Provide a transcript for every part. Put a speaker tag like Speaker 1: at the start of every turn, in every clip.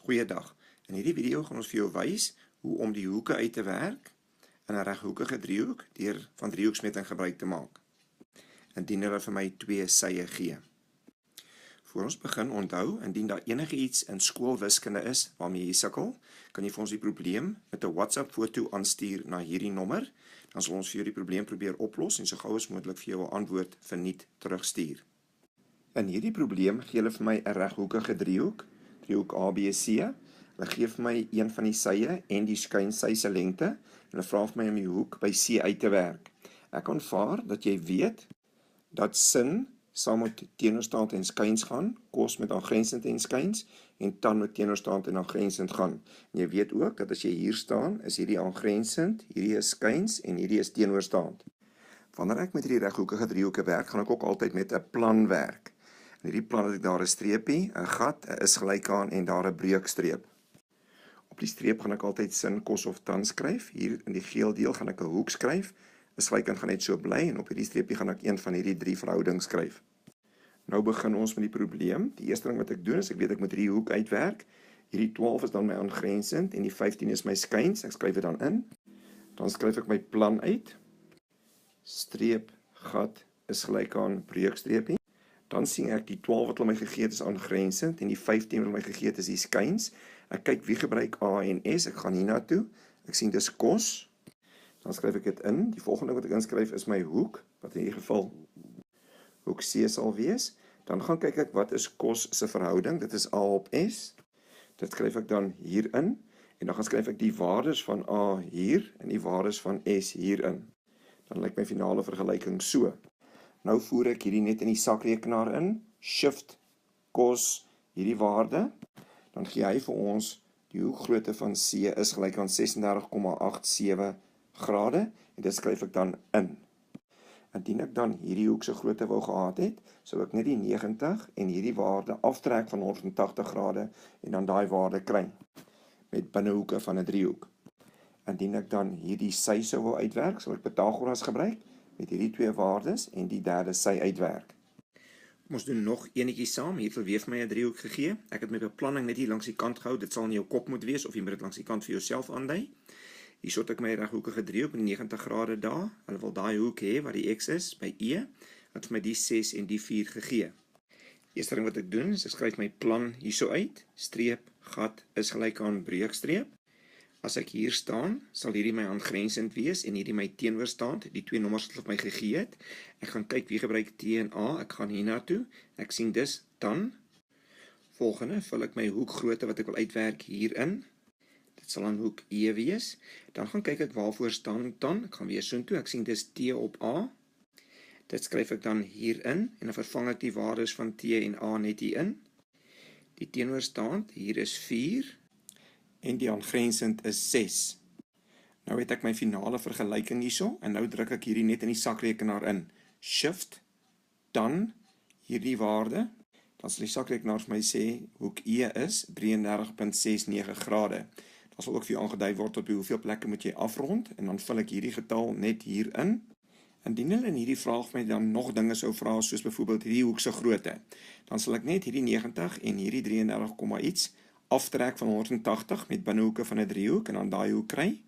Speaker 1: Goeiedag. In hierdie video gaan ons vir jou wys hoe om die hoeke uit te werk in 'n reghoekige driehoek deur van driehoeksmeting gebruik te maak. Indien hulle vir my twee sye gee. Voor ons begin, onthou, indien daar enigiets in skoolwiskunde is waarmee jy sukkel, kan jy vir ons die probleem met 'n WhatsApp foto aanstuur na hierdie nommer. Dan sal ons vir jou die probleem probeer oplos en so gou as moontlik vir jou 'n antwoord verniet terugstuur. In hierdie probleem gee hulle vir my 'n reghoekige driehoek, driehoek ABC. Hulle gee vir my een van die sye en die skynsy se lengte en hulle vra vir my om die hoek by C uit te werk. Ek aanvaar dat jy weet dat sin saam met teenoorstaand en skyns gaan, cos met aangrensend en skyns en tan met teenoorstaand en aangrensend gaan. En jy weet ook dat as jy hier staan, is hierdie aangrensend, hierdie is skyns en hierdie is teenoorstaand. Wanneer ek met hierdie reghoekige driehoeke werk, gaan ek ook altyd met 'n plan werk. In hierdie plan het ek daar 'n streepie, 'n gat, 'n is gelyk aan en daar 'n breukstreep. Op die streep gaan ek altyd sin, cos of tan skryf. Hier in die geel deel gaan ek 'n hoek skryf. 'n Slykant gaan net so bly en op hierdie streepie gaan ek een van hierdie drie verhoudings skryf. Nou begin ons met die probleem. Die eerste ding wat ek doen is ek weet ek moet hierdie hoek uitwerk. Hierdie 12 is dan my aangrensend en die 15 is my skyns. Ek skryf dit dan in. Dan skryf ek my plan uit. Streep, gat is gelyk aan breukstreepie. Dan sien ek die 12 wat hulle my gegee het is aangrensend en die 15 wat hulle my gegee het is die skyns. Ek kyk wie gebruik A en S. Ek gaan hiernatoe. Ek sien dis cos. Dan skryf ek dit in. Die volgende wat ek inskryf is my hoek, wat in hierdie geval hoek C sal wees. Dan gaan kyk ek wat is cos se verhouding. Dit is A op S. Dit skryf ek dan hier in. En dan gaan skryf ek die waardes van A hier en die waardes van S hier in. Dan lyk my finale vergelyking so. Nou voer ek hierdie net in die sakrekenaar in. Shift cos hierdie waarde. Dan gee hy vir ons die hoekgrootte van C is gelyk aan 36,87 grade en dit skryf ek dan in. Indien ek dan hierdie hoek se grootte wou gehad het, sou ek net die 90 en hierdie waarde aftrek van 180 grade en dan daai waarde kry met binnehoeke van 'n driehoek. Indien ek dan hierdie sy sou wou uitwerk, sal ek Pythagoras gebruik met hierdie twee waardes en die derde sy uitwerk. Ons doen nog enetjie saam. Hier het hulle weer vir my 'n driehoek gegee. Ek het my beplanning net hier langs die kant gehou. Dit sal in jou kop moet wees of jy moet dit langs die kant vir jouself aandui. Hier sit ek my reghoekige driehoek met 90 grade daar. Hulle wil daai hoek hê wat die X is by E. Het vir my die 6 en die 4 gegee. Eerste ding wat ek doen is ek skryf my plan hierso uit. Streep, gat is gelyk aan breukstreep. As ek hier staan, sal hierdie my aangrensend wees en hierdie my teenoorstaand, die twee nommers wat hulle my gegee het. Ek gaan kyk wie gebruik T en A. Ek gaan hiernatoe. Ek sien dis tan. Volgende vul ek my hoekgrootte wat ek wil uitwerk hier in. Dit sal dan hoek E wees. Dan gaan kyk ek waarvoor staan tan. Ek gaan weer soontoe. Ek sien dis T op A. Dit skryf ek dan hier in en dan vervang ek die waardes van T en A net hier in. Die teenoorstaand, hier is 4 en die aangrensend is 6. Nou het ek my finale vergelyking hierso en nou druk ek hierdie net in die sakrekenaar in. Shift, dan hierdie waarde. Dan sal die sakrekenaar vir my sê hoek E is 33,69 grade. Dan sal ook vir jou aangedui word op hoeveel plekke moet jy afrond en dan vul ek hierdie getal net hier in. Indien hulle in hierdie vraag my dan nog dinge sou vra soos byvoorbeeld hierdie hoek se grootte, dan sal ek net hierdie 90 en hierdie 33, iets aftrek van 180 met binnehoeke van 'n driehoek en dan daai hoek kry.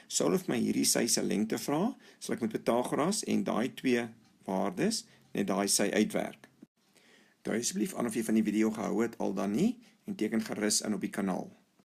Speaker 1: Sou hulle vir my hierdie sy se lengte vra, sal ek met Pythagoras en daai twee waardes net daai sy uitwerk. Dui asseblief aan of jy van die video gehou het al dan nie en teken gerus in op die kanaal.